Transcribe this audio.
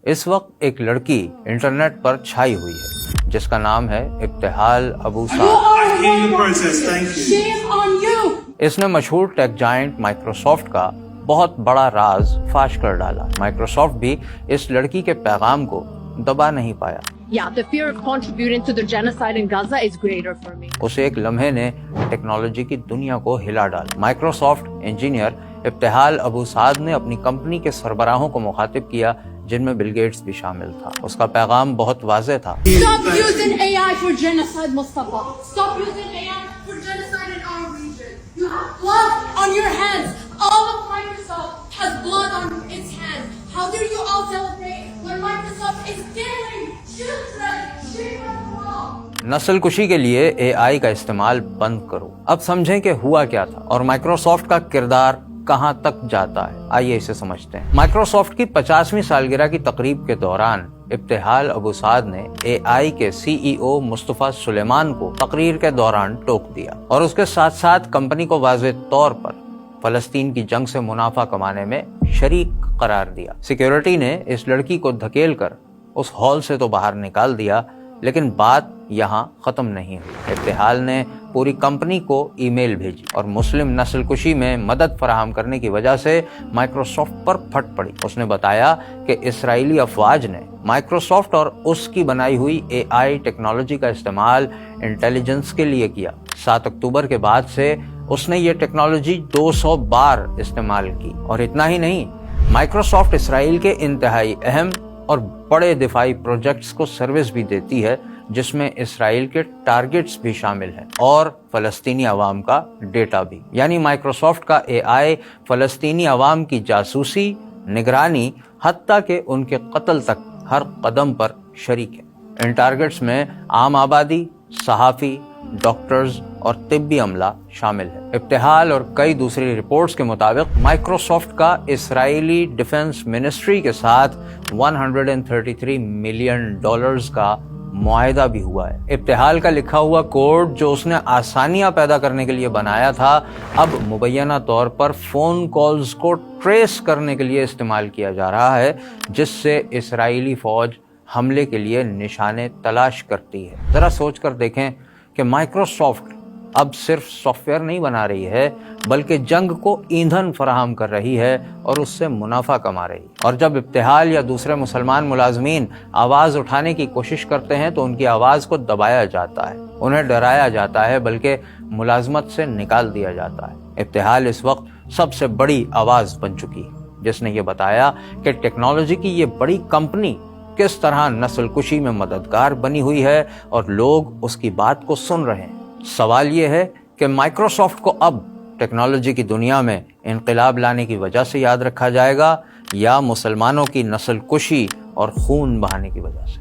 اس وقت ایک لڑکی انٹرنیٹ پر چھائی ہوئی ہے جس کا نام ہے ابتہال ابو سعد۔ اس نے مشہور ٹیک جائنٹ مائکروسافٹ کا بہت بڑا راز فاش کر ڈالا۔ مائکروسافٹ بھی اس لڑکی کے پیغام کو دبا نہیں پایا۔ The fear of contributing to the genocide in Gaza is greater for me. اسے ایک لمحے نے ٹیکنالوجی کی دنیا کو ہلا ڈالا۔ مائکروسافٹ انجینئر ابتہال ابو سعد نے اپنی کمپنی کے سربراہوں کو مخاطب کیا جن میں بل گیٹس بھی شامل تھا۔ اس کا پیغام بہت واضح تھا۔ Stop using AI for genocide, Mustafa. Stop using AI for genocide in our region. You have blood on your hands. All of Microsoft has blood on its hands. How do you all celebrate when Microsoft is killing children? Shame on you all. نسل کشی کے لیے اے آئی کا استعمال بند کرو۔ اب سمجھیں کہ ہوا کیا تھا اور مائکروسافٹ کا کردار کہاں تک جاتا ہے۔ آئیے اسے سمجھتے ہیں۔ مائکروسافٹ کی 50ویں سالگرہ کی تقریب کے دوران ابتہال ابو سعد نے اے آئی کے سی ای او مصطفیٰ سلیمان کو تقریر کے دوران ٹوک دیا اور اس کے ساتھ ساتھ کمپنی کو واضح طور پر فلسطین کی جنگ سے منافع کمانے میں شریک قرار دیا۔ سیکیورٹی نے اس لڑکی کو دھکیل کر اس ہال سے تو باہر نکال دیا، لیکن بات یہاں ختم نہیں ہوئی۔ ابتہال نے پوری کمپنی کو ای میل بھیجی اور مسلم نسل کشی میں مدد فراہم کرنے کی وجہ سے مائکروسافٹ پر پھٹ پڑی۔ اس نے بتایا کہ اسرائیلی افواج نے مائکروسافٹ اور اس کی بنائی ہوئی اے آئی ٹیکنالوجی کا استعمال انٹیلیجنس کے لیے کیا۔ 7 اکتوبر کے بعد سے اس نے یہ ٹیکنالوجی 200 بار استعمال کی، اور اتنا ہی نہیں، مائکروسافٹ اسرائیل کے انتہائی اہم اور بڑے دفاعی پروجیکٹس کو سروس بھی دیتی ہے جس میں اسرائیل کے ٹارگٹس بھی شامل ہیں اور فلسطینی عوام کا ڈیٹا بھی۔ یعنی مائکروسافٹ کا اے آئی فلسطینی عوام کی جاسوسی، نگرانی، حتیٰ کہ ان کے قتل تک ہر قدم پر شریک ہے۔ ان ٹارگٹس میں عام آبادی، صحافی، ڈاکٹرز اور طبی عملہ شامل ہے۔ ابتہال اور کئی دوسری رپورٹس کے مطابق مائکروسافٹ کا اسرائیلی ڈیفنس منسٹری کے ساتھ $133 ملین کا معاہدہ بھی ہوا ہے۔ ابتہال کا لکھا ہوا کوڈ جو اس نے آسانیاں پیدا کرنے کے لیے بنایا تھا، اب مبینہ طور پر فون کالز کو ٹریس کرنے کے لیے استعمال کیا جا رہا ہے، جس سے اسرائیلی فوج حملے کے لیے نشانے تلاش کرتی ہے۔ ذرا سوچ کر دیکھیں کہ مائکروسافٹ اب صرف سافٹ ویئر نہیں بنا رہی ہے بلکہ جنگ کو ایندھن فراہم کر رہی ہے اور اس سے منافع کما رہی ہے۔ اور جب ابتہال یا دوسرے مسلمان ملازمین آواز اٹھانے کی کوشش کرتے ہیں تو ان کی آواز کو دبایا جاتا ہے، انہیں ڈرایا جاتا ہے، بلکہ ملازمت سے نکال دیا جاتا ہے۔ ابتہال اس وقت سب سے بڑی آواز بن چکی ہے جس نے یہ بتایا کہ ٹیکنالوجی کی یہ بڑی کمپنی کس طرح نسل کشی میں مددگار بنی ہوئی ہے اور لوگ اس کی بات کو سن رہے ہیں۔ سوال یہ ہے کہ مائکروسافٹ کو اب ٹیکنالوجی کی دنیا میں انقلاب لانے کی وجہ سے یاد رکھا جائے گا یا مسلمانوں کی نسل کشی اور خون بہانے کی وجہ سے؟